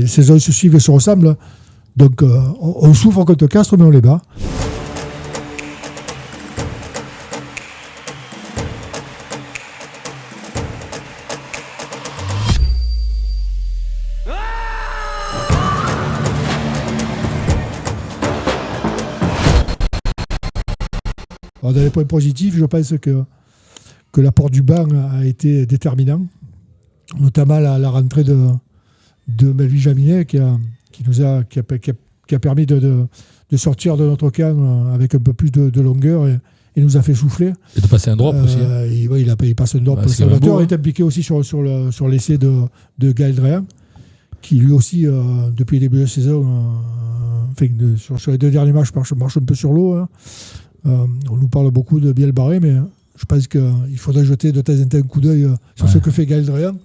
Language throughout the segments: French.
les saisons se suivent et se ressemblent. Donc on souffre contre Castres, mais on les bat. Alors, dans les points positifs, je pense que l'apport du banc a été déterminant, notamment la rentrée de Melvin Jaminet qui a permis de sortir de notre camp avec un peu plus de longueur et nous a fait souffler. Et de passer un drop aussi. Il passe un drop. Bah, Salvatore est impliqué aussi sur l'essai de Gaël Dréan, qui lui aussi, depuis le début de saison, sur les 2 derniers matchs, marche un peu sur l'eau. Hein. On nous parle beaucoup de Biel Barré, mais je pense qu'il faudrait jeter de temps en temps un coup d'œil sur ce que fait Gaël Dréan.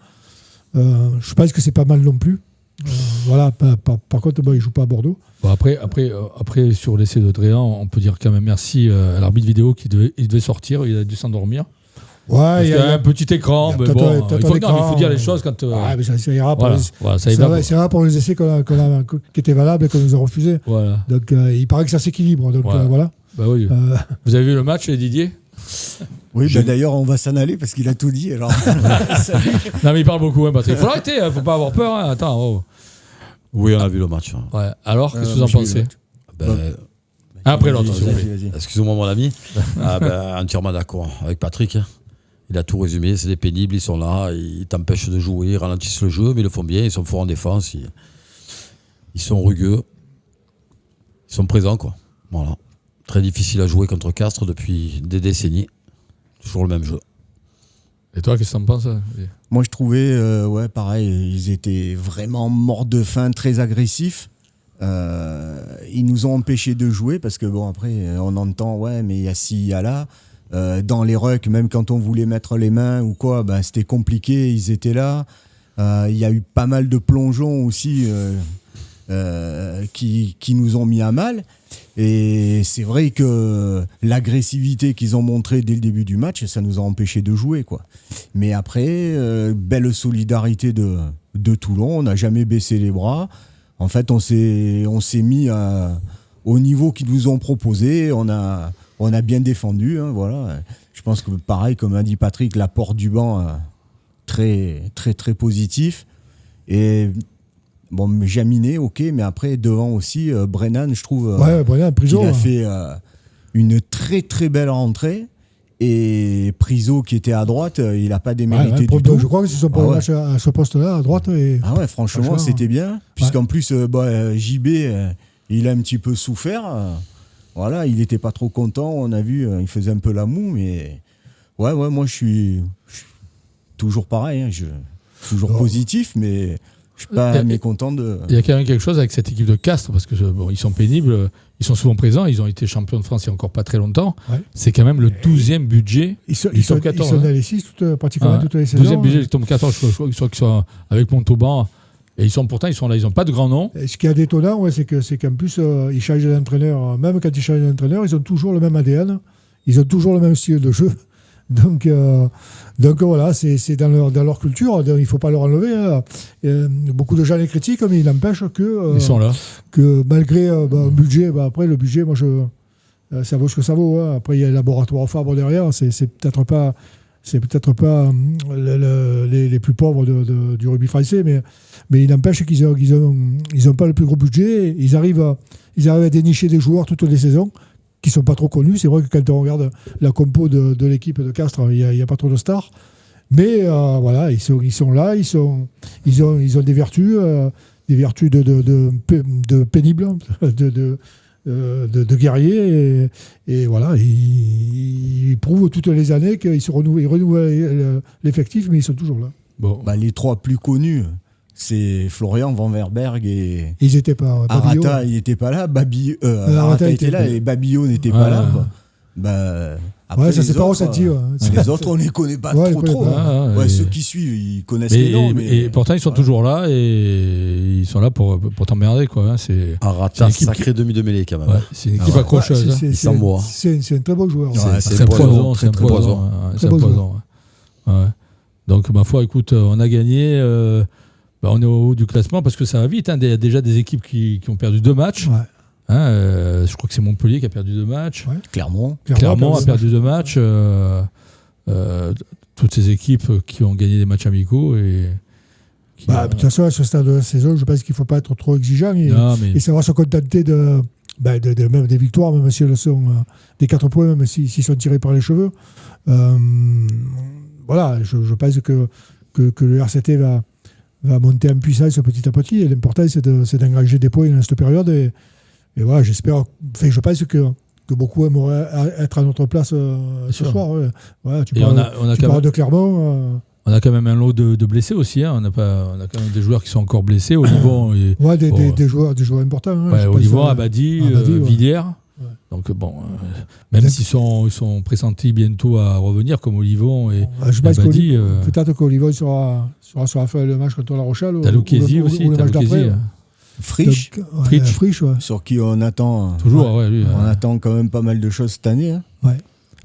Je pense que c'est pas mal non plus. Voilà. Par contre, il ne joue pas à Bordeaux. Bon, après, sur l'essai de Dréan, on peut dire quand même merci à l'arbitre vidéo il devait sortir, il a dû s'endormir. Ouais, il y a un petit écran, mais bon, il faut dire les choses quand. Mais ça ira pour ça ira pour les essais qui étaient valables et qu'on nous a refusés. Voilà. Donc il paraît que ça s'équilibre. Donc voilà. Bah oui. Vous avez vu le match, Didier ? Oui, d'ailleurs, on va s'en aller parce qu'il a tout dit. Alors. Non, mais il parle beaucoup, hein, Patrick. Il faut l'arrêter, il ne faut pas avoir peur. Hein. Attends. Oh. Oui, on a vu le match. Hein. Ouais. Alors, qu'est-ce que vous en pensez ? Après l'autre, vas-y. Excusez-moi, mon ami. Entièrement d'accord avec Patrick. Hein. Il a tout résumé. C'est des pénibles, ils sont là, ils t'empêchent de jouer, ils ralentissent le jeu, mais ils le font bien. Ils sont forts en défense. Ils sont rugueux. Ils sont présents, quoi. Voilà. Très difficile à jouer contre Castres depuis des décennies. Toujours le même jeu. Et toi, qu'est-ce que tu en penses ? Moi, je trouvais, pareil, ils étaient vraiment morts de faim, très agressifs. Ils nous ont empêchés de jouer parce que, bon, après, on entend, mais il y a ci, il y a là. Dans les rucks, même quand on voulait mettre les mains ou quoi, c'était compliqué, ils étaient là. Il y a eu pas mal de plongeons aussi qui nous ont mis à mal. Et c'est vrai que l'agressivité qu'ils ont montrée dès le début du match, ça nous a empêchés de jouer, quoi. Mais après, belle solidarité de Toulon, on n'a jamais baissé les bras. En fait, on s'est mis au niveau qu'ils nous ont proposé, on a bien défendu. Hein, voilà. Je pense que pareil, comme a dit Patrick, l'apport du banc très, très, très positif. Et bon, Jaminet, ok, mais après, devant aussi, Brennan, je trouve Brennan, Priso, qu'il a fait une très très belle rentrée. Et Priso, qui était à droite, il n'a pas démérité du tout. Je crois que c'est son premier match à ce poste-là, à droite. Franchement, c'était bien. Puisqu'en plus, JB, il a un petit peu souffert. Voilà, il n'était pas trop content. On a vu, il faisait un peu la moue. Mais moi, je suis toujours pareil. Hein, toujours positif, mais... Je suis pas mécontent de... Il y a quand même quelque chose avec cette équipe de Castres, parce que ils sont pénibles, ils sont souvent présents, ils ont été champions de France il n'y a encore pas très longtemps. Ouais. C'est quand même le 12e budget. Ils sont 14. Ils sont dans les 6 pratiquement toutes les saisons. 12e budget, ils tombent 14, je crois qu'ils sont avec Montauban. Et ils sont là, ils n'ont pas de grand nom. Et ce qui est détonnant, c'est qu'en plus, ils changent d'entraîneur. Même quand ils changent d'entraîneur, ils ont toujours le même ADN, ils ont toujours le même style de jeu. Donc voilà, c'est dans leur culture, il ne faut pas leur enlever. Beaucoup de gens les critiquent, mais il n'empêche que, ils sont là. Que malgré un budget, après le budget, moi ça vaut ce que ça vaut. Hein. Après il y a le laboratoire Fabre derrière, c'est peut-être pas les plus pauvres du rugby français, mais il n'empêche qu'ils ont pas le plus gros budget. Ils arrivent à dénicher des joueurs toutes les saisons qui ne sont pas trop connus. C'est vrai que quand on regarde la compo de l'équipe de Castres, il n'y a pas trop de stars. Mais voilà, ils sont là, ils ont des vertus de pénibles, de guerriers. Et voilà, ils prouvent toutes les années qu'ils renouvellent l'effectif, mais ils sont toujours là. Bon. Les 3 plus connus, c'est Florian Vanverberg et ils étaient pas. Arata, il n'était pas là. Arata était là et Babillot n'était pas là. Quoi. Après, ça c'est pas ressenti. Les autres, on les connaît pas trop. Ceux qui suivent, ils connaissent les noms. Et pourtant, ils sont toujours là et ils sont là pour t'emmerder, quoi. C'est Arata, sacré demi de mêlée quand même. Ouais, c'est une équipe accrocheuse. Il s'envoie. C'est un très bon joueur. C'est un poison. C'est un poison. Donc, ma foi, écoute, on a gagné. on est au haut du classement parce que ça va vite. Il y a déjà des équipes qui ont perdu 2 matchs. Ouais. Je crois que c'est Montpellier qui a perdu 2 matchs. Ouais. Clermont A perdu 2 matchs. Toutes ces équipes qui ont gagné des matchs amicaux. De toute façon, à ce stade de la saison, je pense qu'il ne faut pas être trop exigeant et savoir se contenter même des victoires, même si elles sont des 4 points, même s'ils sont tirés par les cheveux. Voilà, je pense que le RCT va monter en puissance petit à petit. Et l'important, c'est d'engranger des points dans cette période. Et voilà, j'espère. Je pense que beaucoup aimeraient être à notre place ce soir. Ouais. Voilà, tu parles de Clermont. On a quand même un lot de blessés aussi. On a quand même des joueurs qui sont encore blessés. Olivon. Des joueurs importants. Olivon, Abadi, Villiers. Ouais. Donc même s'ils sont pressentis bientôt à revenir, comme Olivon et Abadi. Peut-être qu'Olivon sera sur la fin de match contre La Rochelle. Taloukézi aussi. Ou le match d'après. Frisch, ouais. Sur qui on attend. Toujours, lui, on attend quand même pas mal de choses cette année. Hein. Ouais.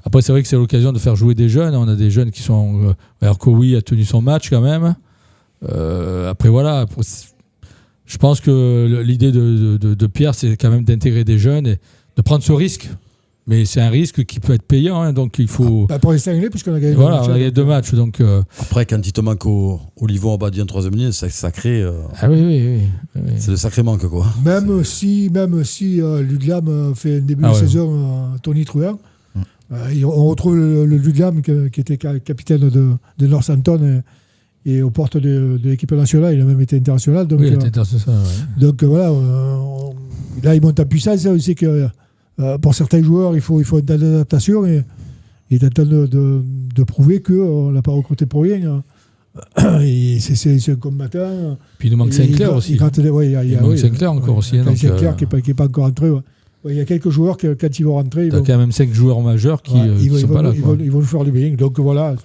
Après, c'est vrai que c'est l'occasion de faire jouer des jeunes. On a des jeunes qui sont. Alors Kowi a tenu son match quand même. Après, voilà. Je pense que l'idée de Pierre, c'est quand même d'intégrer des jeunes et de prendre ce risque. Mais c'est un risque qui peut être payant, donc il faut. Pour les Cinglés, puisqu'on a gagné 2 matchs. Voilà, on a gagné 2 matchs. Donc, Après, quand il te manque Olivon Abadi en 3e ligne, c'est sacré. Ah oui. C'est le sacré manque, quoi. Même si Ludlam fait un début de saison Tony Truant, on retrouve le Ludlam qui était capitaine de Northampton et aux portes de l'équipe nationale. Il a même été international. Donc, il était international. Donc voilà, là il monte en puissance. On sait que pour certains joueurs, il faut un temps d'adaptation et il est en train de prouver qu'on ne l'a pas recruté pour rien. Et c'est un combattant. Puis il nous manque Sinclair aussi. Il manque Sinclair encore aussi. Sinclair qui n'est pas encore entré. Il y a quelques joueurs qui, quand ils vont rentrer. Il y a quand même 5 joueurs majeurs qui ne sont pas là. Ils vont nous faire du bien. Donc voilà,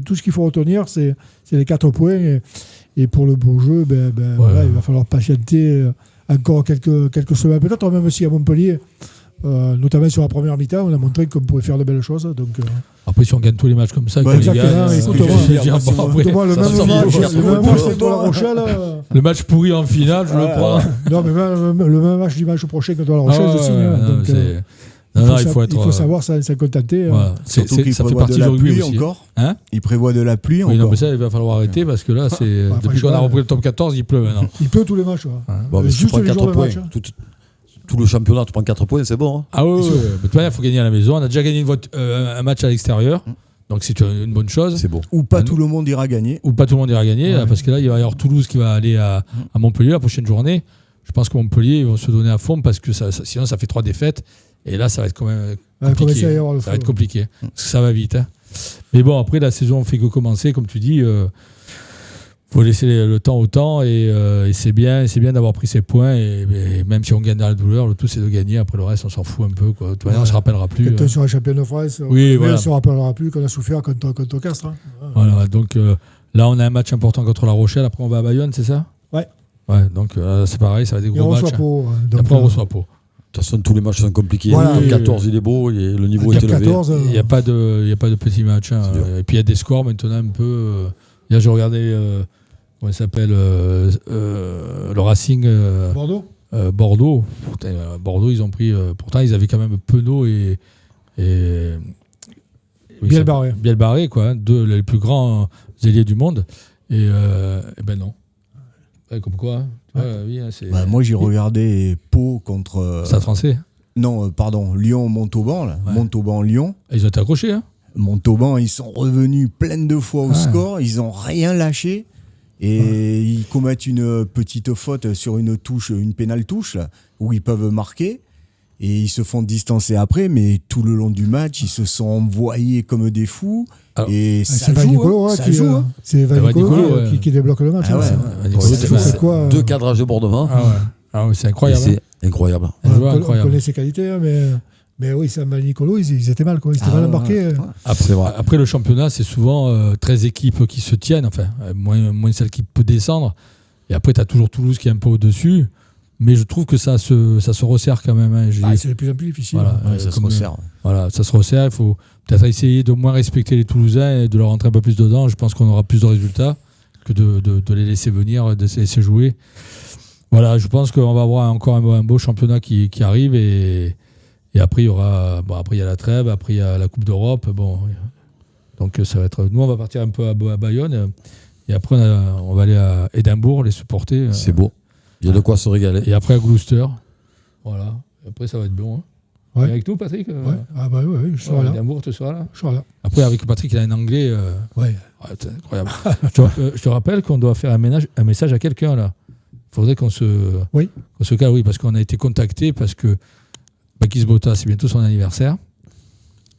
tout ce qu'il faut retenir, c'est les 4 points. Et pour le beau jeu, voilà, il va falloir patienter encore quelques semaines. Peut-être même si à Montpellier. Notamment sur la première mi-temps, on a montré qu'on pouvait faire de belles choses. Donc, après, si on gagne tous les matchs comme ça, le match pourri en finale, je le prends. Non, mais même le même match dimanche prochain contre La Rochelle aussi. Il faut savoir s'en contenter. Surtout qu'il prévoit de la pluie encore. Il prévoit de la pluie encore. Non, mais ça, il va falloir arrêter parce que là, depuis qu'on a repris le top 14, il pleut maintenant. Il pleut tous les matchs. Juste les jours de match. Tout le championnat, tu prends 4 points, c'est bon. Hein. Ah oui. De toute manière, il faut gagner à la maison. On a déjà gagné un match à l'extérieur. Donc c'est une bonne chose. C'est bon. Ou pas tout le monde ira gagner. Là, parce que là, il va y avoir Toulouse qui va aller à Montpellier la prochaine journée. Je pense que Montpellier, ils vont se donner à fond parce que sinon, ça fait 3 défaites. Et là, ça va être quand même compliqué. Ça va être compliqué. Parce que ça va vite. Hein. Mais bon, après, la saison ne fait que commencer, comme tu dis. Faut laisser le temps au temps et c'est bien d'avoir pris ces points et même si on gagne dans la douleur, le tout c'est de gagner. Après le reste, on s'en fout un peu. Quoi. De toute manière, on se rappellera plus. Quand on sera champion de France, on se rappellera plus qu'on a souffert contre Castres. Hein. Voilà, donc là, on a un match important contre La Rochelle. Après, on va à Bayonne, c'est ça ? Ouais. Donc c'est pareil, ça va être des gros matchs. Après, on reçoit Pau. De toute façon, tous les matchs sont compliqués. Le 14, il est beau, et le niveau est élevé. Il n'y a pas de petits matchs. Hein. Et puis il y a des scores maintenant un peu. Là, j'ai regardé. Comment il s'appelle le Racing Bordeaux. Putain, Bordeaux, ils ont pris. Pourtant, ils avaient quand même Penaud et Bielbarré, quoi, 2 les plus grands ailiers du monde. Et ben non. Comme quoi. Moi, j'ai regardé Pau contre. Stade Français. Non, pardon, Lyon-Montauban. Montauban-Lyon. Ils ont été accrochés. Hein. Montauban, ils sont revenus plein de fois au score. Ils n'ont rien lâché. Et ils commettent une petite faute sur une pénale touche, là, où ils peuvent marquer. Et ils se font distancer après, mais tout le long du match, ils se sont envoyés comme des fous. Et ça joue. C'est Vanicolo qui débloque le match. C'est quoi 2 cadrages de bordement. C'est incroyable. C'est incroyable. On connaît ses qualités, mais oui, Sam Vanicolo, ils étaient mal. Ils étaient mal embarqués. Après, le championnat, c'est souvent 13 équipes qui se tiennent, enfin, moins celle qui peut descendre. Et après, tu as toujours Toulouse qui est un peu au-dessus. Mais je trouve que ça se resserre quand même. Hein. C'est de plus en plus difficile. Ça se resserre. Voilà, ça se resserre. Il faut peut-être essayer de moins respecter les Toulousains et de leur rentrer un peu plus dedans. Je pense qu'on aura plus de résultats que de les laisser venir, de se laisser jouer. Voilà, je pense qu'on va avoir encore un beau championnat qui arrive et après il y aura après il y a la trêve, après il y a la Coupe d'Europe. Donc ça va être. Nous on va partir un peu à Bayonne et après on va aller à Édimbourg les supporter. C'est beau. Il y a de quoi se régaler. Et après à Gloucester. Voilà. Et après ça va être bon. Hein. Ouais. Et avec nous Patrick. Ouais. Ah bah oui, je serai là. Édimbourg tu seras là. Je serai là. Après avec Patrick il a un anglais. C'est incroyable. je te rappelle qu'on doit faire un message à quelqu'un là. Il faudrait qu'on se cale, oui, parce qu'on a été contacté, parce que Bakis Bota, c'est bientôt son anniversaire.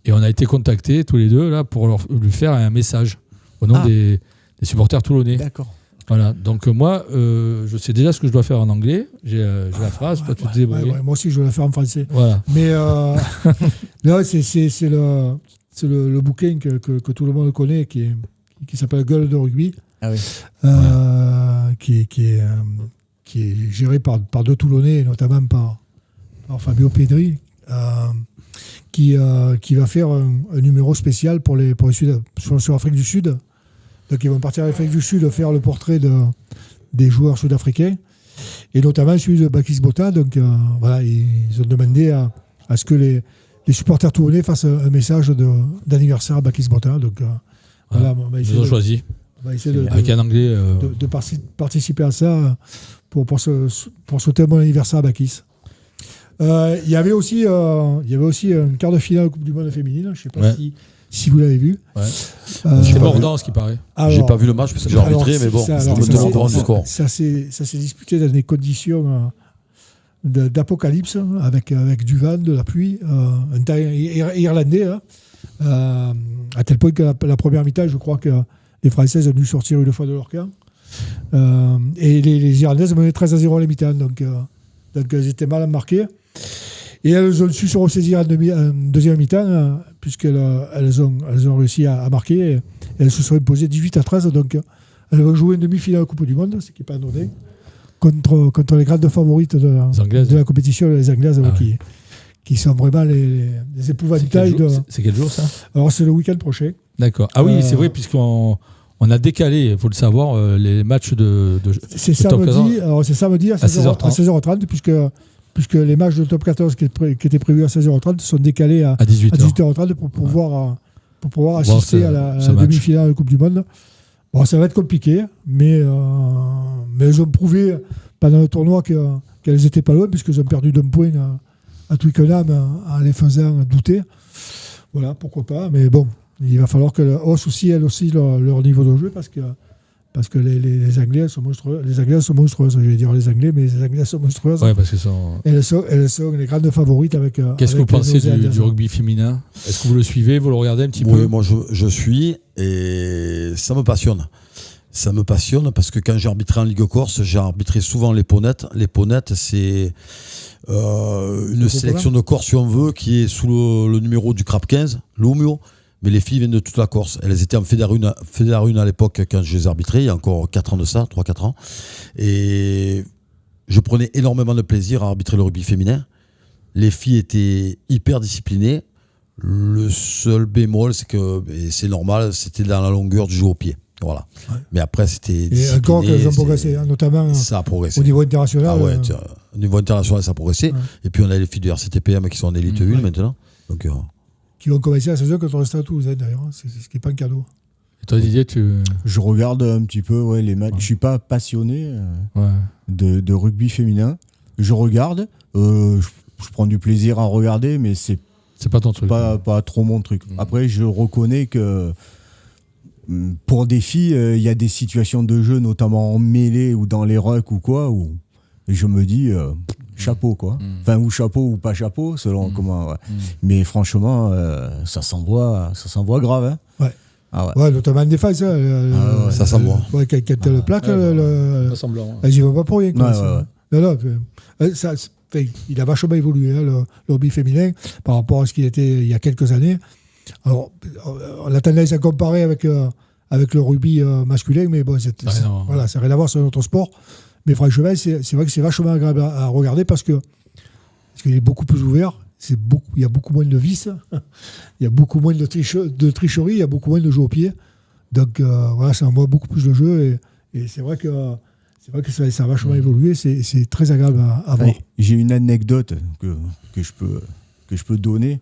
Et on a été contactés tous les deux là, pour lui faire un message au nom des supporters toulonnais. D'accord. Voilà. Donc moi, je sais déjà ce que je dois faire en anglais. J'ai la phrase, toi tu te débrouilles. Moi aussi, je dois la faire en français. Voilà. Mais là, c'est le bouquin que tout le monde connaît, qui s'appelle Gueule de rugby. Ah oui. Qui est géré par deux Toulonnais, et notamment par Fabio Pedri, qui va faire un numéro spécial pour les Sud, sur l'Afrique du Sud. Donc ils vont partir à l'Afrique du Sud faire le portrait des joueurs sud-africains, et notamment celui de Bakis Bota. Donc voilà, ils ont demandé à ce que les supporters toulonnais fassent un message d'anniversaire à Bakis Bota. Donc voilà, ils ont choisi. On va essayer avec un anglais de participer à ça pour souhaiter un bon anniversaire à Bakis. Il y avait aussi un quart de finale Coupe du Monde féminine. Je ne sais pas si vous l'avez vu. Ouais. C'est mordant ce qui paraît. J'ai pas vu le match parce que j'ai arbitré, mais bon, je me tenais au courant du score. Ça s'est disputé dans des conditions d'apocalypse, avec du vent, de la pluie, un temps irlandais. À tel point que la première mi-temps, je crois que les Françaises ont dû sortir une fois de leur camp. Et les Irlandaises menaient 13-0 à la mi-temps. Donc elles étaient mal marquées. Et elles ont su se ressaisir en deuxième mi-temps, puisqu'elles ont réussi à marquer. Et elles se sont imposées 18-13. Donc elles vont jouer une demi-finale Coupe du Monde, ce qui n'est pas anodin, contre les grandes favorites de la compétition, les Anglaises, qui sont vraiment les épouvantails. C'est quel jour ça ? Alors c'est le week-end prochain. D'accord. Ah oui, c'est vrai, puisqu'on a décalé, il faut le savoir, les matchs de c'est samedi. Alors c'est samedi à 16h30, puisque les matchs de top 14 qui étaient prévus à 16h30 sont décalés à 18h30 pour pouvoir assister à la demi-finale de Coupe du Monde. Bon, ça va être compliqué, mais elles ont prouvé pendant le tournoi qu'elles n'étaient pas loin, puisqu'elles ont perdu d'un point à Twickenham en les faisant douter. Voilà, pourquoi pas. Mais bon, il va falloir qu'elles haussent aussi, elles aussi, leur niveau de jeu, parce que les Anglais sont monstrueux. Les Anglais sont monstrueuses, j'allais dire les Anglais, mais les Anglais sont monstrueuses. Ouais, parce que elles sont les grandes favorites avec. Qu'est-ce que vous pensez du rugby féminin ? Est-ce que vous le suivez, vous le regardez un petit peu ? Oui, moi je suis, et ça me passionne. Ça me passionne parce que quand j'ai arbitré en Ligue Corse, j'ai arbitré souvent les Ponettes. Les Ponettes, c'est une sélection de Corse, si on veut, qui est sous le numéro du CRAP 15, l'Omio. Mais les filles viennent de toute la Corse. Elles étaient en Fédéral 1 à l'époque quand je les arbitrais, il y a encore 4 ans de ça, 3-4 ans. Et je prenais énormément de plaisir à arbitrer le rugby féminin. Les filles étaient hyper disciplinées. Le seul bémol, c'est que, et c'est normal, c'était dans la longueur du jeu au pied. Voilà. Ouais. Mais après, c'était discipliné. Et encore qu'elles ont progressé, notamment ça a progressé. Au niveau international. Ah ouais, au niveau international, ça a progressé. Ouais. Et puis on a les filles du RCTPM qui sont en élite 1 maintenant. Donc, qui vont commencer la saison contre le Stade Toulousain d'ailleurs, c'est ce qui n'est pas un cadeau. Et toi Didier, je regarde un petit peu les matchs. Ouais. Je ne suis pas passionné de rugby féminin. Je regarde, je prends du plaisir à regarder, mais c'est pas ton truc. Pas trop mon truc. Après, je reconnais que pour des filles, il y a des situations de jeu, notamment en mêlée ou dans les rucks ou quoi, où je me dis... chapeau quoi, enfin ou chapeau ou pas chapeau selon comment. Ouais. Mais franchement, ça s'envoie grave. Hein. Ouais. Ah ouais. Ouais, notamment en défense. Ça s'envoie. Ouais, quand le plaque, elles y vont pas pour rien. Quoi, non, il a vachement évolué le rugby féminin par rapport à ce qu'il était il y a quelques années. Alors, on a tendance à comparer avec le rugby masculin, mais bon, ça n'a rien à voir, c'est un autre sport. Mais franchement, c'est vrai que c'est vachement agréable à regarder parce qu'il est beaucoup plus ouvert. Il y a beaucoup moins de vices, il y a beaucoup moins de tricherie, il y a beaucoup moins de jeu au pied. Donc voilà, ça envoie beaucoup plus de jeu Et c'est vrai que ça a vachement évolué. C'est très agréable à voir. J'ai une anecdote que je peux donner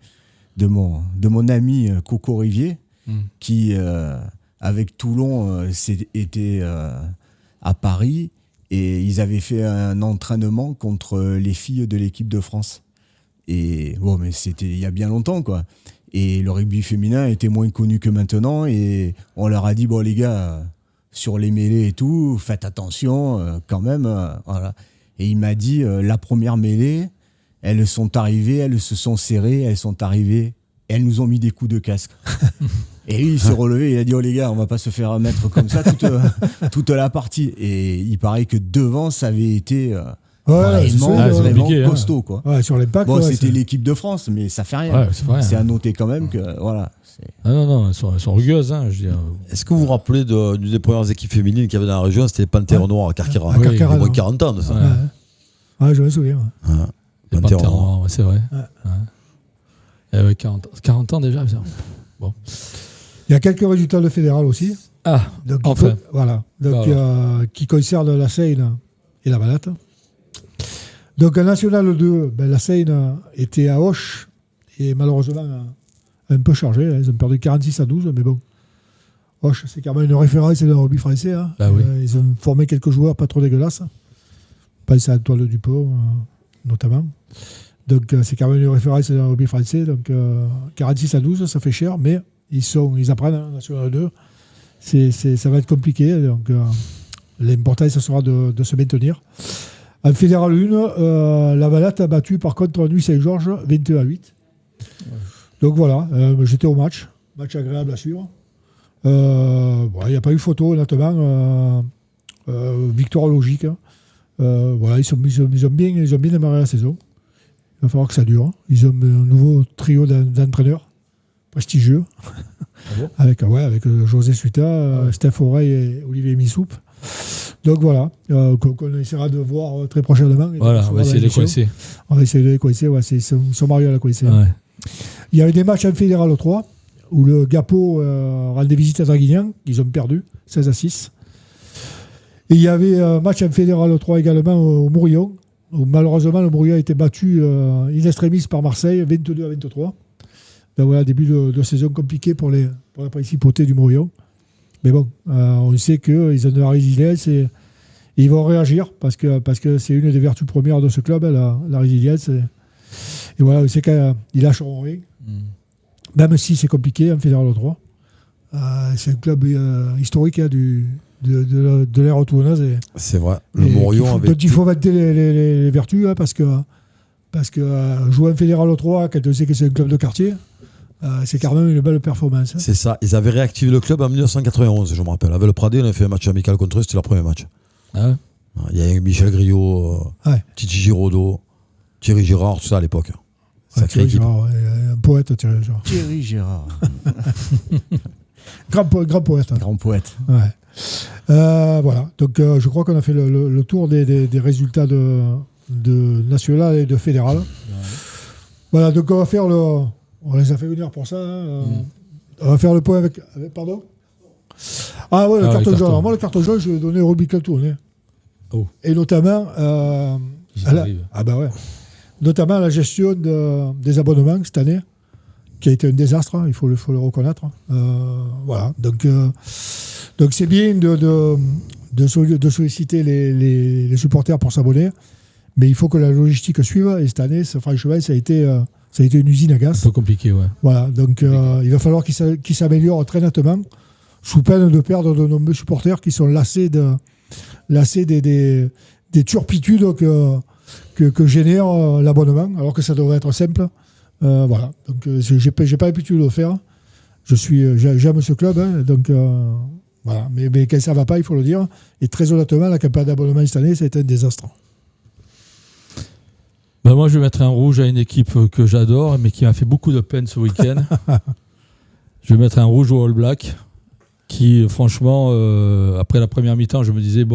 de mon ami Coco Rivier, qui, avec Toulon, était à Paris, et ils avaient fait un entraînement contre les filles de l'équipe de France. Et bon, mais c'était il y a bien longtemps, quoi. Et le rugby féminin était moins connu que maintenant, et on leur a dit, bon les gars, sur les mêlées et tout, faites attention quand même. Voilà. Et il m'a dit, la première mêlée, elles sont arrivées, elles se sont serrées, elles sont arrivées, et elles nous ont mis des coups de casque. Et lui, il s'est relevé, il a dit, oh les gars, on va pas se faire mettre comme ça toute la partie. Et il paraît que devant, ça avait été vraiment costaud, quoi. Ouais, sur l'impact. Bon, c'était l'équipe de France, mais ça fait rien. Ouais, c'est à noter quand même que, voilà. Non, elles sont rugueuses, hein, je veux dire. Est-ce que vous vous rappelez d'une des premières équipes féminines qu'il y avait dans la région? C'était les Panthères Noirs à Carqueiras. À Carqueiras, il y a moins de 40 ans de ça. Ouais, je me souviens. Les Panthères Noirs, c'est vrai. Ouais. 40 ans déjà, ça. Bon. Il y a quelques résultats de fédéral aussi. Ah, donc, enfin. Qui concernent la Seine et la Valette. Donc, en National 2, la Seine était à Auch et malheureusement un peu chargé. Ils ont perdu 46-12, mais bon. Auch, c'est quand même une référence dans le rugby français. Hein. Oui. Ils ont formé quelques joueurs pas trop dégueulasses. Pense à Antoine Dupont, notamment. Donc, c'est quand même une référence dans le rugby français. Donc, 46-12, ça fait cher, mais ils apprennent en National 2. Ça va être compliqué. Donc, l'important, ce sera de se maintenir. En Fédéral 1, la Valette a battu par contre Nuit Saint-Georges 21-8. Donc voilà, j'étais au match agréable à suivre. Il n'y a pas eu photo, honnêtement. Victoire logique. Voilà, ils ont bien démarré la saison. Il va falloir que ça dure. Ils ont un nouveau trio d'entraîneurs prestigieux. avec José Suta, Steph Oreille et Olivier Missoup. Donc voilà, qu'on essaiera de voir très prochainement. Voilà, on va essayer de les coincer. On va essayer de les coincer, ouais, son Mario à la coincer. Ouais. Il y avait des matchs en Fédéral 3 où le Gapo rendait visite à Draguignan, ils ont perdu 16-6. Et il y avait un match en Fédéral 3 également au Mourillon, où malheureusement le Mourillon a été battu in extremis par Marseille 22-23. Donc voilà, début de saison compliqué pour la principauté du Mourillon. Mais bon, on sait qu'ils ont de la résilience et ils vont réagir parce que c'est une des vertus premières de ce club, la résilience. Et voilà, on sait qu'ils lâcheront rien. Même si c'est compliqué en Fédéral 3. C'est un club historique de l'ère tournoise. C'est vrai. Le Mourillon avait. Donc il faut vanter les vertus parce que jouer en Fédéral 3, quand on sait que c'est un club de quartier, c'est quand même une belle performance. C'est ça. Ils avaient réactivé le club en 1991, je me rappelle. Avec le Pradé, on a fait un match amical contre eux, c'était leur premier match. Ah ouais. Il y a Michel Griot, Titi Giraudot, Thierry Girard, tout ça à l'époque. Thierry Girard, un poète, Thierry Girard. Thierry Girard. Grand poète. Grand poète. Ouais. Voilà. Donc, je crois qu'on a fait le tour des résultats de national et de fédéral. Ouais. Voilà. Donc, on les a fait venir pour ça. On va faire le point avec pardon. Ah ouais, le carton jaune. Alors moi, le carton jaune, je vais donner au Rugby Club Tournai. Oh. Et notamment, notamment la gestion des abonnements cette année, qui a été un désastre, il faut le reconnaître. Voilà. Donc c'est bien de solliciter les supporters pour s'abonner, mais il faut que la logistique suive. Et cette année, franchement, ça a été une usine à gaz. Un peu compliqué, ouais. Voilà. Donc il va falloir qu'il s'améliore très nettement, sous peine de perdre de nombreux supporters qui sont lassés des turpitudes que génère l'abonnement, alors que ça devrait être simple. Voilà. Donc j'ai pas l'habitude de le faire. J'aime ce club, hein, donc voilà. Mais quand ça va pas, il faut le dire. Et très honnêtement, la campagne d'abonnement cette année, c'était un désastre. Ben moi, je vais mettre un rouge à une équipe que j'adore, mais qui m'a fait beaucoup de peine ce week-end. Je vais mettre un rouge au All Black, qui, franchement, après la première mi-temps, je me disais,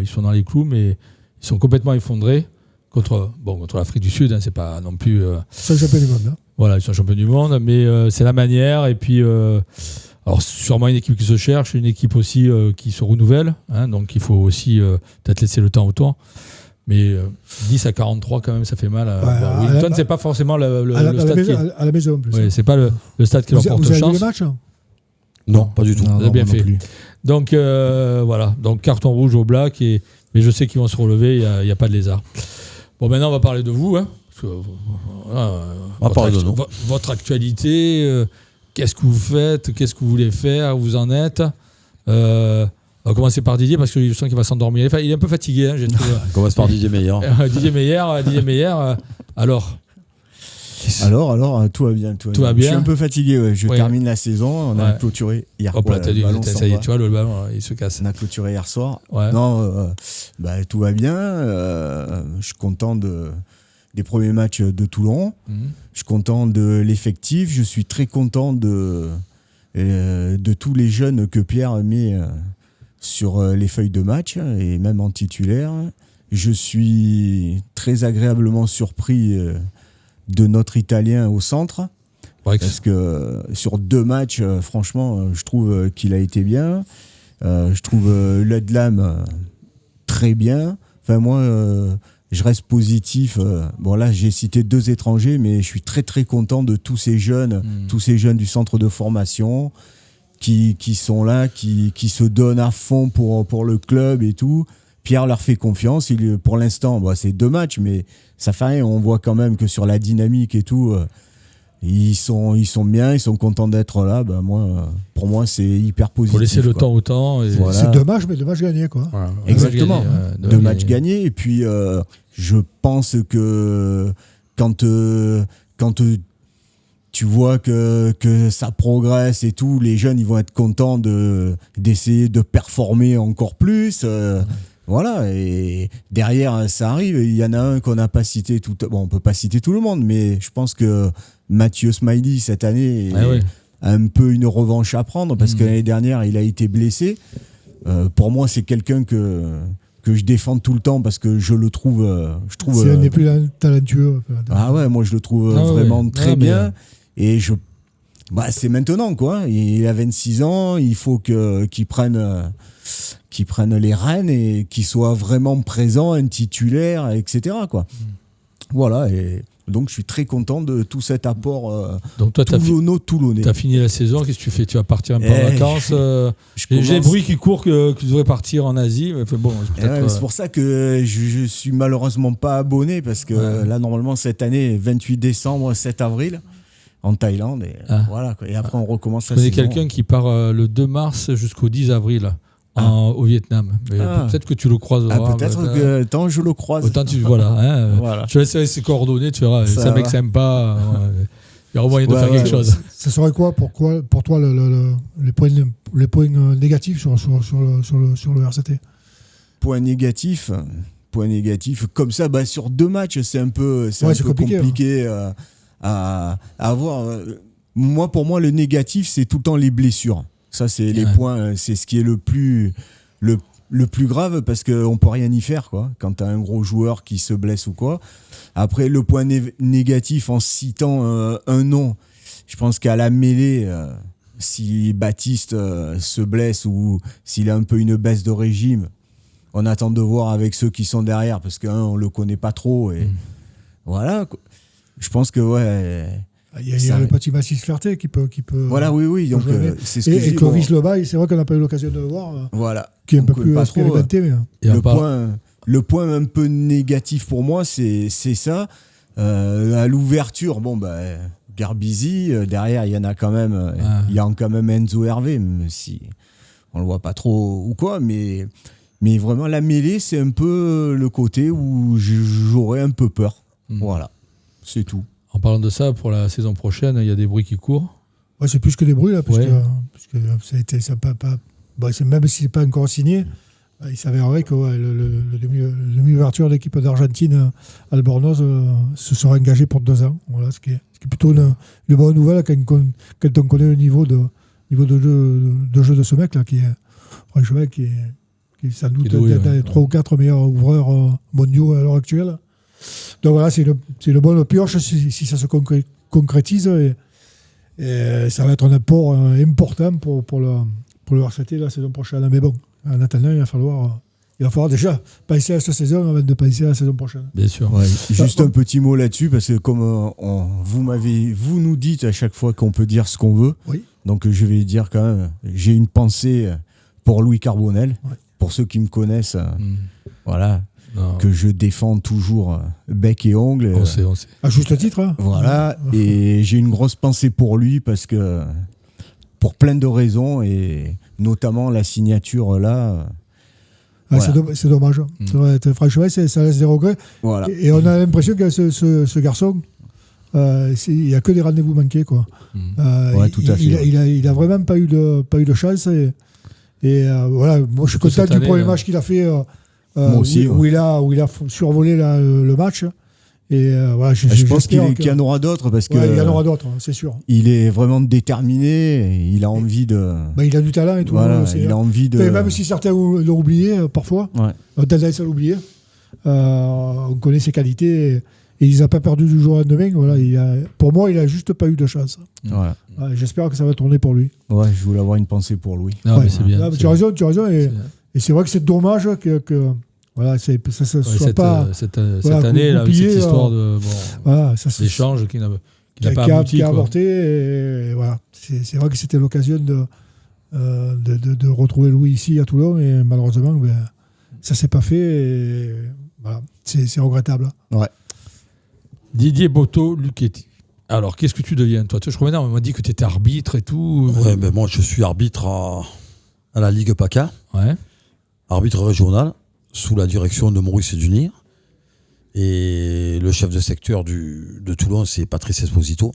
ils sont dans les clous, mais ils sont complètement effondrés contre l'Afrique du Sud. Hein, c'est pas non plus. C'est le champion du monde. Hein. Voilà, ils sont champions du monde, mais c'est la manière. Et puis, Alors, sûrement une équipe qui se cherche, une équipe aussi qui se renouvelle. Hein, donc, il faut aussi peut-être laisser le temps au temps. Mais 10 à 43, quand même, ça fait mal. Wellington, c'est pas forcément le stade à la maison, en plus. Oui, c'est pas le stade qui leur porte chance. Vous avez vu le match, hein? Non, pas du tout. Vous avez bien fait. Donc, voilà. Donc, carton rouge au Black. Mais je sais qu'ils vont se relever. Il n'y a pas de lézard. Bon, maintenant, on va parler de vous. Hein, parce que, votre actualité, qu'est-ce que vous faites? Qu'est-ce que vous voulez faire? Où vous en êtes? On va commencer par Didier parce que je sens qu'il va s'endormir. Il est un peu fatigué. Hein, j'ai trouvé. On commence par Didier Meyer. Didier Meyer. Alors, tout va bien. Tout va bien. Je suis un peu fatigué. Ouais. Je termine la saison. On a clôturé hier. Hop là, ça y est, tu vois, le ballon, il se casse. On a clôturé hier soir. Ouais. Non, tout va bien. Je suis content des premiers matchs de Toulon. Je suis content de l'effectif. Je suis très content de tous les jeunes que Pierre met sur les feuilles de match et même en titulaire. Je suis très agréablement surpris de notre Italien au centre. Parce que sur 2 matchs, franchement, je trouve qu'il a été bien. Je trouve Ludlam très bien. Enfin, moi, je reste positif. Bon, là, j'ai cité 2 étrangers, mais je suis très, très content de tous ces jeunes du centre de formation qui sont là, qui se donnent à fond pour le club et tout. Pierre leur fait confiance. Pour l'instant, c'est 2 matchs, mais ça fait rien. On voit quand même que sur la dynamique et tout, ils sont bien, ils sont contents d'être là. Pour moi, c'est hyper positif. Il faut laisser le temps au temps. Voilà. C'est 2 matchs, mais 2 matchs gagnés, quoi. Voilà. Exactement. 2 matchs gagnés. Et puis, je pense que quand tu vois que ça progresse et tout, les jeunes, ils vont être contents d'essayer de performer encore plus. Voilà, et derrière, ça arrive. Il y en a un qu'on n'a pas cité on peut pas citer tout le monde, mais je pense que Mathieu Smiley, cette année, a un peu une revanche à prendre parce que l'année dernière, il a été blessé. Pour moi, c'est quelqu'un que je défends tout le temps parce que je le trouve. C'est un des plus talentueux. Ah ouais, moi, je le trouve vraiment très bien. Et c'est maintenant, quoi. Il a 26 ans, il faut qu'il prenne les rênes et qu'il soit vraiment présent, un titulaire, etc., quoi. Voilà, et donc je suis très content de tout cet apport toulonnais. Tu as fini la saison, qu'est-ce que tu fais? Tu vas partir un peu en vacances J'ai des bruits qui courent que tu devrais partir en Asie. Mais bon, c'est pour ça que je suis malheureusement pas abonné parce que là, normalement, cette année, 28 décembre, 7 avril, en Thaïlande. Et voilà, quoi. Et après, on recommence la saison. Je connais quelqu'un qui part le 2 mars jusqu'au 10 avril. Au Vietnam. Mais peut-être que tu le croiseras. Peut-être que tant je le croise. Autant voilà. Je laisserai ses coordonnées, tu verras. C'est un mec sympa. Il y aura moyen de faire quelque chose. Ça serait quoi pour toi les points négatifs sur le RCT? Points négatifs, comme ça, sur 2 matchs, c'est un peu compliqué à avoir. Pour moi, le négatif, c'est tout le temps les blessures. Ça, c'est les points, c'est ce qui est le plus grave parce qu'on peut rien y faire, quoi, quand tu as un gros joueur qui se blesse ou quoi. Après, le point négatif, en citant un nom, je pense qu'à la mêlée, si Baptiste se blesse ou s'il a un peu une baisse de régime, on attend de voir avec ceux qui sont derrière parce qu'on le connaît pas trop. Et voilà, quoi. Je pense que, il y a le petit Mathis Ferté qui peut. Voilà, oui. Donc, c'est ce que et Clovis Lebaille, c'est vrai qu'on n'a pas eu l'occasion de le voir. Voilà. Qui est un peu plus expérimenté. Le point un peu négatif pour moi, c'est ça. À l'ouverture, Garbizi, derrière, il y en a quand même. Il y a quand même Enzo Hervé, même si on le voit pas trop ou quoi. Mais vraiment, la mêlée, c'est un peu le côté où j'aurais un peu peur. Voilà, c'est tout. En parlant de ça, pour la saison prochaine, il y a des bruits qui courent. Ouais, c'est plus que des bruits, là, parce que ça a été, même si c'est pas encore signé, il s'avérerait que le demi-ouverture de l'équipe d'Argentine, Albornoz, se sera engagé pour 2 ans. Voilà, ce qui est plutôt une bonne nouvelle quand on connaît le niveau de jeu de ce mec-là, qui est franchement qui est sans doute un des 3 ou 4 meilleurs ouvreurs mondiaux à l'heure actuelle. Donc voilà, c'est une bonne pioche si ça se concrétise. Et ça va être un apport important pour le RCT la saison prochaine. Mais bon, en attendant, il va falloir déjà penser à cette saison avant de penser à la saison prochaine. Bien sûr. Ouais, juste un petit mot là-dessus, parce que comme vous nous dites à chaque fois qu'on peut dire ce qu'on veut, oui. Donc je vais dire quand même, j'ai une pensée pour Louis Carbonel, pour ceux qui me connaissent, voilà, que je défends toujours bec et ongle. On sait. À juste titre. Hein. Voilà, et j'ai une grosse pensée pour lui, parce que pour plein de raisons, et notamment la signature là... C'est dommage. Franchement, ça laisse des regrets. Voilà. Et on a l'impression que ce garçon, il n'y a que des rendez-vous manqués. Quoi. Tout à fait. Il a vraiment pas eu de chance. Et voilà, moi, je suis content du premier match qu'il a fait, moi aussi, où il a survolé le match. Et voilà, je pense qu'il y en aura d'autres, parce que il y en aura d'autres, c'est sûr. Il est vraiment déterminé, il a envie de... il a du talent et tout. Voilà, il a envie de... Même si certains l'ont oublié parfois, on a tendance à l'oublier. On connaît ses qualités et il les a pas perdu du jour au lendemain. Voilà, pour moi, il a juste pas eu de chance. Voilà. J'espère que ça va tourner pour lui. Ouais, je voulais avoir une pensée pour lui. Non, mais c'est bien. Non, mais tu as raison. Et c'est vrai que c'est dommage que voilà, ça soit pas cette année là, cette histoire de d'échange qui n'a pas abouti, qui a avorté. Et voilà, c'est vrai que c'était l'occasion de retrouver Louis ici à Toulon, et malheureusement, ça s'est pas fait. Et voilà, c'est regrettable. Ouais. Didier Botto, Lucchetti. Alors, qu'est-ce que tu deviens, toi? Je crois maintenant, on m'a dit que tu étais arbitre et tout. Ouais, mais moi, je suis arbitre à la Ligue PACA. Ouais. Arbitre régional, sous la direction de Maurice Dunir. Et le chef de secteur de Toulon, c'est Patrice Esposito.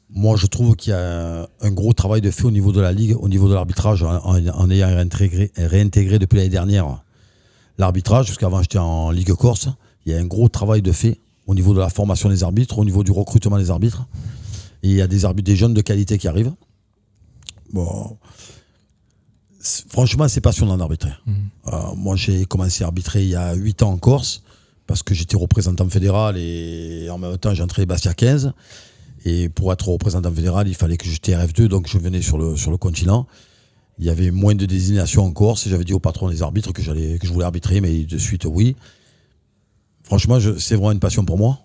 Moi, je trouve qu'il y a un gros travail de fait au niveau de la Ligue, au niveau de l'arbitrage, en ayant réintégré depuis l'année dernière l'arbitrage, parce qu'avant j'étais en Ligue Corse. Il y a un gros travail de fait au niveau de la formation des arbitres, au niveau du recrutement des arbitres. Et il y a des jeunes de qualité qui arrivent. Bon... Franchement, c'est passionnant d'arbitrer. Moi, j'ai commencé à arbitrer il y a 8 ans en Corse, parce que j'étais représentant fédéral et en même temps, j'ai entré Bastia 15. Et pour être représentant fédéral, il fallait que j'étais RF2, donc je venais sur le continent. Il y avait moins de désignations en Corse et j'avais dit au patron des arbitres que je voulais arbitrer, mais de suite, oui. Franchement, c'est vraiment une passion pour moi.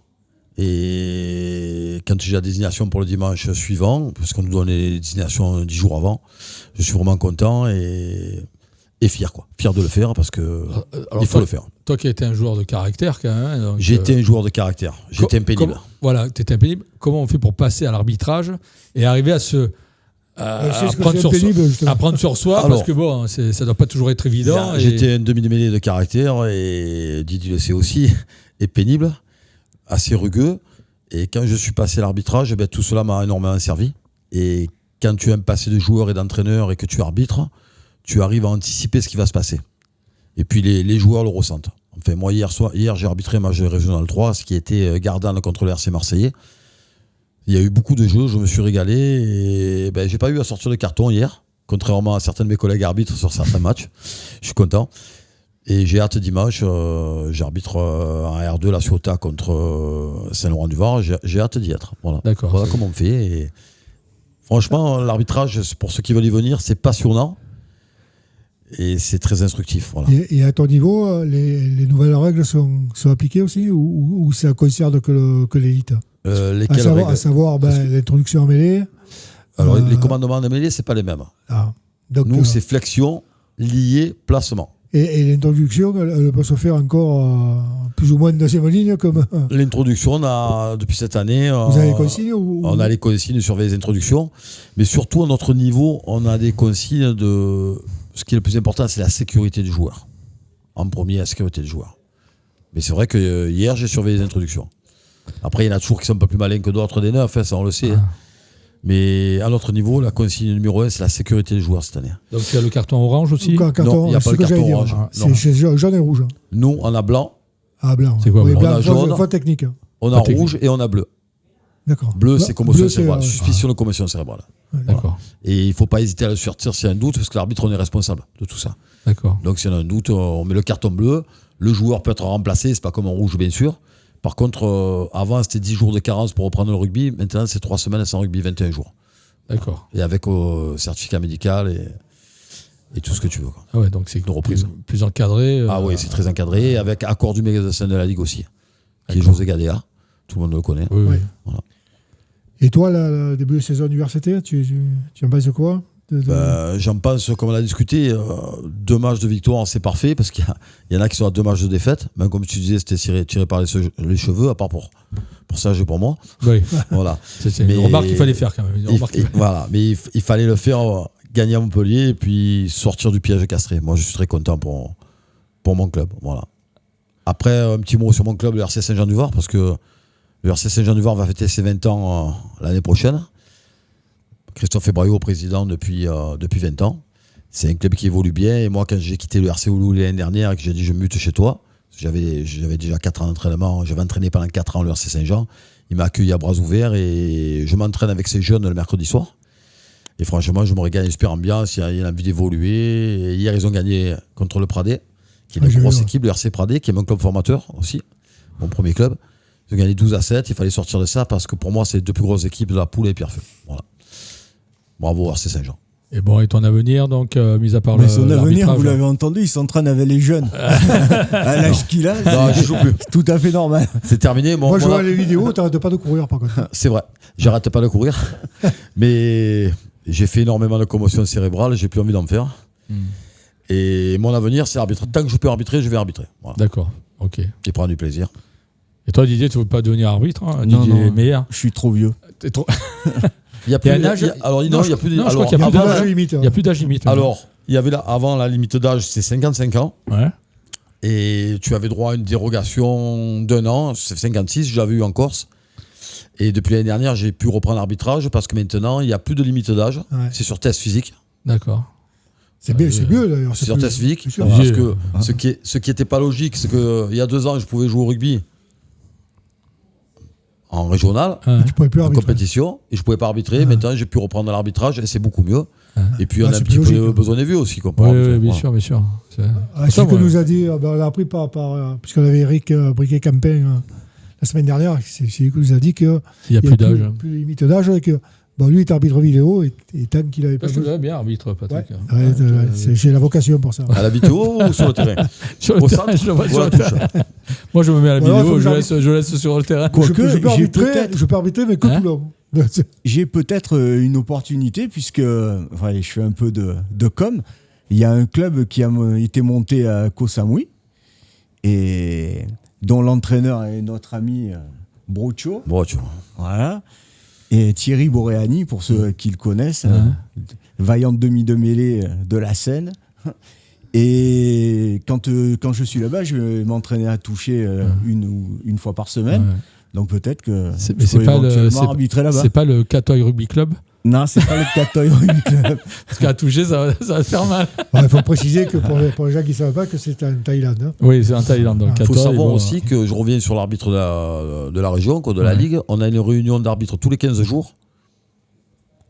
Et quand j'ai la désignation pour le dimanche suivant, parce qu'on nous donne les désignations 10 jours avant, je suis vraiment content et fier, quoi. Fier de le faire, parce que il faut le faire. Toi qui étais un joueur de caractère, quand même. J'étais un joueur de caractère. J'étais impénible. Voilà, tu étais impénible. Comment on fait pour passer à l'arbitrage et arriver à prendre sur soi? Alors, parce que bon, ça ne doit pas toujours être évident. J'étais un demi-mêlée de caractère, et Didier le sait aussi, et pénible, assez rugueux. Et quand je suis passé à l'arbitrage, tout cela m'a énormément servi. Et quand tu as un passé de joueur et d'entraîneur et que tu arbitres, tu arrives à anticiper ce qui va se passer. Et puis les joueurs le ressentent. Enfin, moi, hier j'ai arbitré un match de Régional 3, ce qui était Gardanne contre le RC Marseillais. Il y a eu beaucoup de jeux, je me suis régalé. Et j'ai pas eu à sortir de carton hier, contrairement à certains de mes collègues arbitres sur certains matchs. Je suis content. Et j'ai hâte dimanche, j'arbitre en R2 la Ciotat contre Saint-Laurent-du-Var. J'ai hâte d'y être. Voilà. D'accord. Voilà comment on fait. Et franchement, l'arbitrage, pour ceux qui veulent y venir, c'est passionnant. Et c'est très instructif. Voilà. Et à ton niveau, les nouvelles règles sont appliquées aussi, ou ça concerne que l'élite? Lesquelles règles? À savoir l'introduction en mêlée. Alors, les commandements en mêlée, c'est pas les mêmes. Donc, nous, c'est flexion, lié, placement. Et l'introduction, elle peut se faire encore plus ou moins de deuxième ligne comme... L'introduction, depuis cette année... Vous avez les consignes On a les consignes sur les introductions. Mais surtout, à notre niveau, on a des consignes de... Ce qui est le plus important, c'est la sécurité du joueur. En premier, la sécurité du joueur. Mais c'est vrai que hier, j'ai surveillé les introductions. Après, il y en a toujours qui sont un peu plus malins que d'autres des neufs, ça on le sait. Mais à notre niveau, la consigne numéro 1, c'est la sécurité des joueurs cette année. Donc il y a le carton orange aussi? Non, il n'y a pas le carton orange. C'est jaune et rouge. Nous, on a blanc. Ah, blanc. C'est quoi? Blanc, on a jaune. Pas technique. On a rouge et on a bleu. D'accord. Bleu, c'est commotion cérébrale. Suspicion de commotion cérébrale. D'accord. Et il ne faut pas hésiter à le sortir s'il y a un doute, parce que l'arbitre, on est responsable de tout ça. D'accord. Donc s'il y a un doute, on met le carton bleu. Le joueur peut être remplacé, c'est pas comme en rouge, bien sûr. Par contre, avant, c'était 10 jours de carence pour reprendre le rugby. Maintenant, c'est 3 semaines sans rugby, 21 jours. D'accord. Et avec certificat médical et tout ce que tu veux. Quoi. Ah ouais, donc c'est une reprise. Plus encadré. Ah oui, c'est très encadré. Avec accord du médecin de la Ligue aussi, qui est José Gadea. Tout le monde le connaît. Oui. Voilà. Et toi, le début de saison université, tu en bases de quoi J'en pense, comme on a discuté, 2 matchs de victoire, c'est parfait, parce qu'il y en a qui sont à 2 matchs de défaite. Même comme tu disais, c'était tiré par les cheveux, à part pour ça, j'ai pour moi. Oui. Voilà. C'est une remarque qu'il fallait faire quand même. Voilà, mais il fallait le faire, gagner à Montpellier et puis sortir du piège castré. Moi, je suis très content pour mon club. Voilà. Après, un petit mot sur mon club, le RC Saint-Jean-du-Var, parce que le RC Saint-Jean-du-Var va fêter ses 20 ans l'année prochaine. Christophe Ebraillot, président depuis 20 ans. C'est un club qui évolue bien. Et moi, quand j'ai quitté le RC Oulu l'année dernière et que j'ai dit je mute chez toi, j'avais déjà 4 ans d'entraînement. J'avais entraîné pendant 4 ans le RC Saint-Jean. Il m'a accueilli à bras ouverts et je m'entraîne avec ces jeunes le mercredi soir. Et franchement, je me régale, une super ambiance. Il y a envie d'évoluer. Et hier, ils ont gagné contre le Pradé, qui est une grosse équipe, le RC Pradé, qui est mon club formateur aussi, mon premier club. Ils ont gagné 12-7. Il fallait sortir de ça parce que pour moi, c'est les 2 plus grosses équipes de la poule et Pierrefeu. Voilà. Bravo RC Saint-Jean. Et bon, et ton avenir, donc, mis à part son avenir, vous l'avez entendu, il s'entraîne avec les jeunes. À l'âge qu'il a, non, je joue plus. Tout à fait normal. C'est terminé. Moi, je vois les vidéos, t'arrêtes pas de courir par contre. C'est vrai, j'arrête pas de courir. Mais j'ai fait énormément de commotion cérébrale, j'ai plus envie d'en faire. Et mon avenir, c'est arbitrer. Tant que je peux arbitrer, je vais arbitrer. Voilà. D'accord, ok. Et prendre du plaisir. Et toi, Didier, tu ne veux pas devenir arbitre, hein? Non, Didier non, meilleur. je suis trop vieux. T'es trop... Il y a plus d'âge. Alors non, il y a plus. Je crois qu'il n'y a plus d'âge limite. Il y a plus d'âge limite. Alors, il y avait avant la limite d'âge, c'est 55 ans. Ouais. Et tu avais droit à une dérogation d'1 an. C'est 56, j'avais eu en Corse. Et depuis l'année dernière, j'ai pu reprendre l'arbitrage parce que maintenant, il n'y a plus de limite d'âge. Ouais. C'est sur test physique. D'accord. C'est mieux d'ailleurs. C'est sur test physique. Parce que ce qui n'était pas logique, c'est qu'il y a 2 ans, je pouvais jouer au rugby en régional, en compétition, et je ne pouvais pas arbitrer. Maintenant, j'ai pu reprendre l'arbitrage et c'est beaucoup mieux. Et puis, on a un petit peu besoin des vues aussi. Oui, bien sûr, bien sûr. C'est ce que nous a dit, on l'a appris puisqu'on avait Eric Briquet-Campin la semaine dernière, c'est lui qui nous a dit qu'il n'y a plus d'âge. Plus de limite d'âge, et que lui, il est arbitre vidéo, et tant qu'il avait pas. Je te bien arbitre, Patrick. J'ai la vocation pour ça. À la vidéo ou sur le terrain? Sur le terrain, je le vois sur le terrain. Moi, je me mets à la vidéo, je laisse sur le terrain. Je peux arbitrer, mais que tout long. J'ai peut-être une opportunité, puisque je fais un peu de com. Il y a un club qui a été monté à Koh Samui, et dont l'entraîneur est notre ami Brocho. Voilà. Et Thierry Boréani, pour ceux qui le connaissent, vaillante demi de mêlée de la Seine. Et quand je suis là-bas, je vais m'entraîner à toucher une fois par semaine. Donc peut-être que je peux éventuellement arbitrer là-bas. C'est pas le Catoy Rugby Club? Non, c'est pas le Catoy Rugby Club. Parce qu'à toucher, ça va faire mal. Il faut préciser que pour les gens qui ne savent pas, que c'est en Thaïlande. Hein. Oui, c'est en Thaïlande. Il faut savoir aussi que je reviens sur l'arbitre de la région, de la Ligue. On a une réunion d'arbitres tous les 15 jours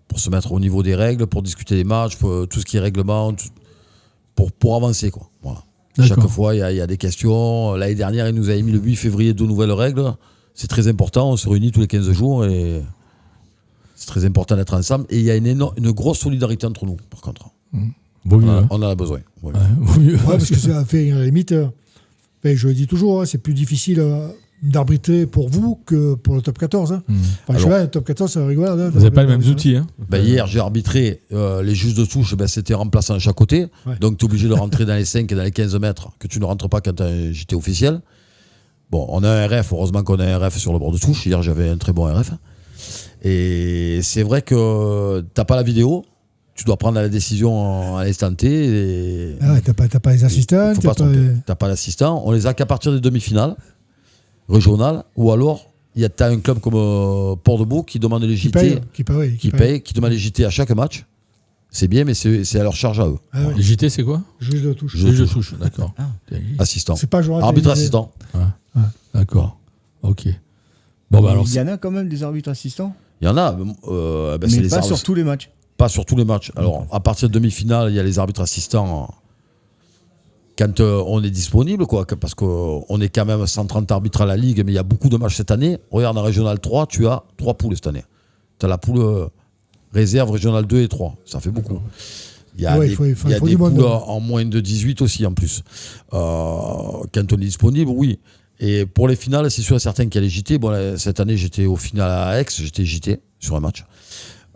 pour se mettre au niveau des règles, pour discuter des matchs, pour tout ce qui est règlement, pour avancer. Voilà. Chaque fois, il y a des questions. L'année dernière, il nous a émis le 8 février 2 nouvelles règles. C'est très important. On se réunit tous les 15 jours et c'est très important d'être ensemble. Et il y a une grosse solidarité entre nous, par contre. On en a besoin. Vaut mieux. Parce que ça fait, à la limite, je le dis toujours, c'est plus difficile d'arbitrer pour vous que pour le top 14. Hein. Je sais pas, le top 14, c'est rigolo. Hein, vous n'avez pas les mêmes outils. Hein. Hier, j'ai arbitré les juges de touche, c'était remplaçant de chaque côté. Ouais. Donc, tu es obligé de rentrer dans les 5 et dans les 15 mètres que tu ne rentres pas quand tu as un JT officiel. Bon, on a un RF, heureusement qu'on a un RF sur le bord de touche. Hier, j'avais un très bon RF. Et c'est vrai que tu n'as pas la vidéo. Tu dois prendre la décision à l'instant T. T'as pas les assistants. T'as pas l'assistant. On les a qu'à partir des demi-finales régionales. Ou alors, t'as un club comme Port-de-Beau qui demande les JT. Qui demande les JT à chaque match. C'est bien, mais c'est à leur charge à eux. Voilà. Les JT, c'est quoi? Juge de touche. Juge de touche, d'accord. Assistant. C'est pas joueur. Arbitre assistant. D'accord. Ok. Bon, alors, il y en a quand même des arbitres assistants? Il y en a. Mais pas sur tous les matchs. Pas sur tous les matchs. Alors, à partir de demi-finale, il y a les arbitres assistants quand on est disponible, quoi, parce qu'on est quand même 130 arbitres à la Ligue, mais il y a beaucoup de matchs cette année. Regarde, en Régional 3, tu as 3 poules cette année. Tu as la poule réserve, Régional 2 et 3. Ça fait beaucoup. Il y a des poules en moins de 18 aussi, en plus. Quand on est disponible, oui. Et pour les finales, c'est sûr et certain qu'il y a les JT. Bon, cette année, j'étais au final à Aix, j'étais JT sur un match.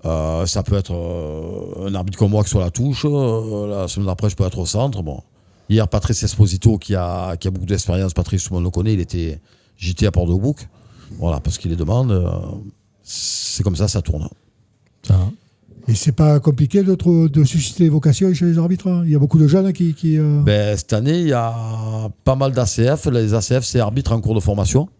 Ça peut être un arbitre comme moi qui soit à la touche. La semaine d'après, je peux être au centre. Bon. Hier, Patrice Esposito, qui a beaucoup d'expérience, Patrice, tout le monde le connaît, il était JT à Port-de-Bouc. Voilà, parce qu'il les demande. C'est comme ça tourne. Et c'est pas compliqué de susciter des vocations chez les arbitres, hein. Il y a beaucoup de jeunes qui... Cette année, il y a pas mal d'ACF. Les ACF, c'est arbitres en cours de formation.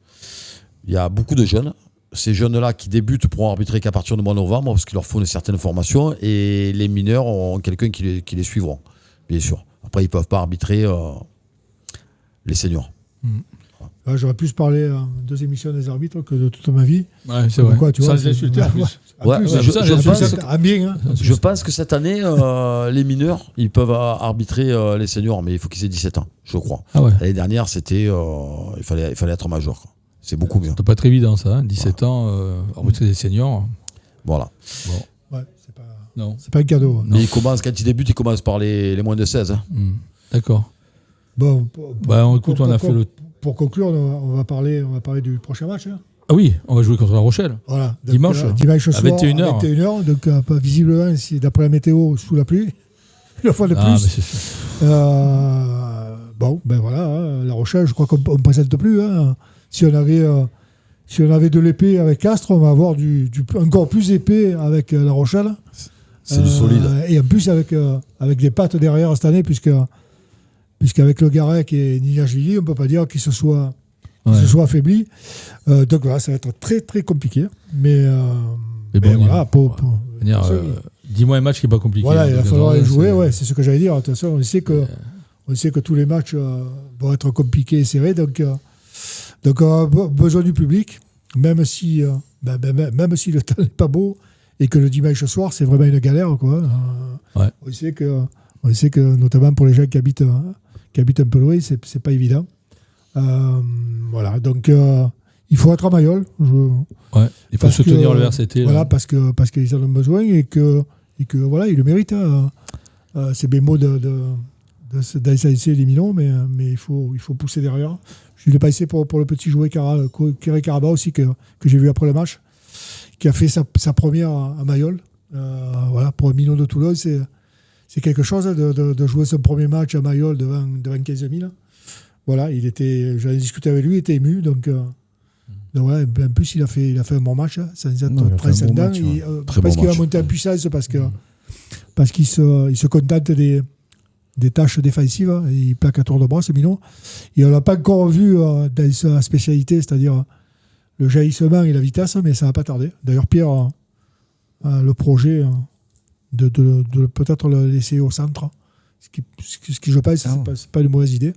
Il y a beaucoup de jeunes. Ces jeunes-là qui débutent pourront arbitrer qu'à partir du mois de novembre parce qu'il leur faut une certaine formation. Et les mineurs ont quelqu'un qui les suivront, bien sûr. Après, ils ne peuvent pas arbitrer les seniors. J'aurais plus parlé en 2 émissions des arbitres que de toute ma vie. Ouais, c'est vrai. Quoi, tu vois, les insulter en plus. Je pense que cette année, les mineurs, ils peuvent arbitrer les seniors, mais il faut qu'ils aient 17 ans, je crois. Ah ouais. L'année dernière, c'était, il fallait être majeur, quoi. C'est beaucoup mieux. Ça doit pas être évident, ça. 17 ans, arbitrer des seniors. Voilà. Bon. Ouais, c'est pas un cadeau. Mais quand ils débutent, ils commencent par les moins de 16. Hein. D'accord. Bon, écoute, on a fait le... Pour conclure, on va parler du prochain match. Hein. Ah oui, on va jouer contre La Rochelle. Voilà. Donc, dimanche soir, à 21h. 21h. Donc, visiblement, d'après la météo, sous la pluie. Une fois de plus. Mais c'est ça. Voilà. Hein, La Rochelle, je crois qu'on ne présente plus. Hein. Si on avait de l'épée avec Castres, on va avoir du encore plus épais avec La Rochelle. C'est du solide. Et en plus, avec des pattes derrière cette année, puisqu'avec Le Garec et Nijashvili, on ne peut pas dire qu'ils se soient affaiblis. Donc voilà, ça va être très très compliqué. Mais voilà, dis-moi un match qui n'est pas compliqué. Voilà, il va falloir les jouer, c'est ce que j'allais dire. De toute façon, on sait que tous les matchs vont être compliqués et serrés. Donc on a besoin du public, même si le temps n'est pas beau et que le dimanche soir, c'est vraiment une galère, quoi. On sait que, notamment pour les gens qui habitent un peu loin, c'est pas évident. Voilà, donc il faut être à Mayol. Il faut soutenir le RCT. Voilà, parce qu'ils en ont besoin et que voilà, ils le méritent. Hein. C'est bien beau d'essayer les Milons, mais il faut pousser derrière. Je l'ai pas essayé pour le petit joueur Kéré Karaba aussi, que j'ai vu après le match, qui a fait sa première à Mayol. Voilà, pour un Milon de Toulon, c'est quelque chose de jouer son premier match à Mayol devant 15 000. Voilà, j'avais discuté avec lui, il était ému. Donc voilà, en plus, il a fait un bon match, hein, sans être transcendant. Parce qu'il va monter en puissance, parce qu'il se contente des tâches défensives. Hein, et il plaque à tour de bras, ce Milon. Et on ne l'a pas encore vu dans sa spécialité, c'est-à-dire le jaillissement et la vitesse, mais ça ne va pas tarder. D'ailleurs, Pierre a le projet de peut-être le laisser au centre. Ce qui je pense, c'est pas une mauvaise idée.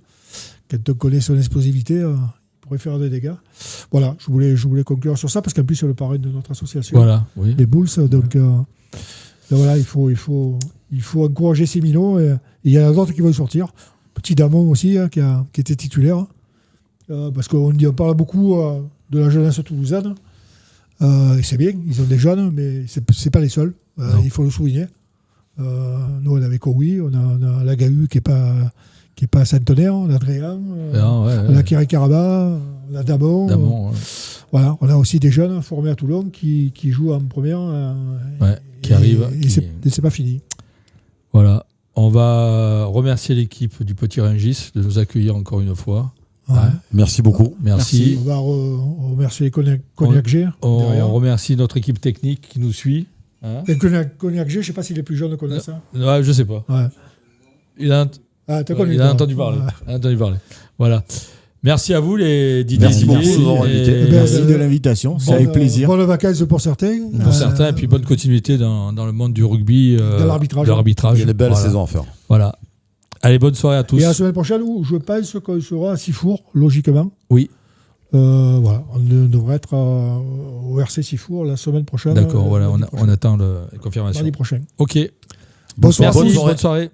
Quand on connaît son explosivité, il pourrait faire des dégâts. Voilà, je voulais conclure sur ça, parce qu'en plus, c'est le parrain de notre association, les Bulls. Donc voilà, il faut encourager ces Milons. Et il y en a d'autres qui vont sortir. Petit Damon aussi, hein, qui était titulaire. Parce qu'on parle beaucoup de la jeunesse toulousaine. Et c'est bien, ils ont des jeunes, mais c'est pas les seuls. Il faut le souligner. Nous, on avait Kowi, on a Lagahu qui est pas centenaire, on a Adrien, on a Kéré Karaba, on a Damon. Voilà, on a aussi des jeunes formés à Toulon qui jouent en première. Qui arrivent. Et c'est pas fini. Voilà. On va remercier l'équipe du Petit Rungis de nous accueillir encore une fois. Ouais. Merci beaucoup. Merci. On va remercier Cognac G. On remercie notre équipe technique qui nous suit. Hein, Cognac G, je ne sais pas si les plus jeunes connaissent ça. Ouais, je ne sais pas. Ouais. Il a entendu parler. Voilà. Merci à vous, les Didier. Merci beaucoup de nous avoir invités. Merci de l'invitation, c'est avec plaisir. Bonnes vacances pour certains. Et puis bonne continuité dans le monde du rugby, de l'arbitrage. Il y a une belle saison à faire. Voilà. Allez, bonne soirée à tous. Et la semaine prochaine, je pense qu'on sera à Sifour, logiquement. Oui. Voilà, on devrait être au RC Sifour la semaine prochaine. D'accord, voilà, on attend la confirmation. Mardi prochain. Ok. Bonne soirée. Bonne soirée.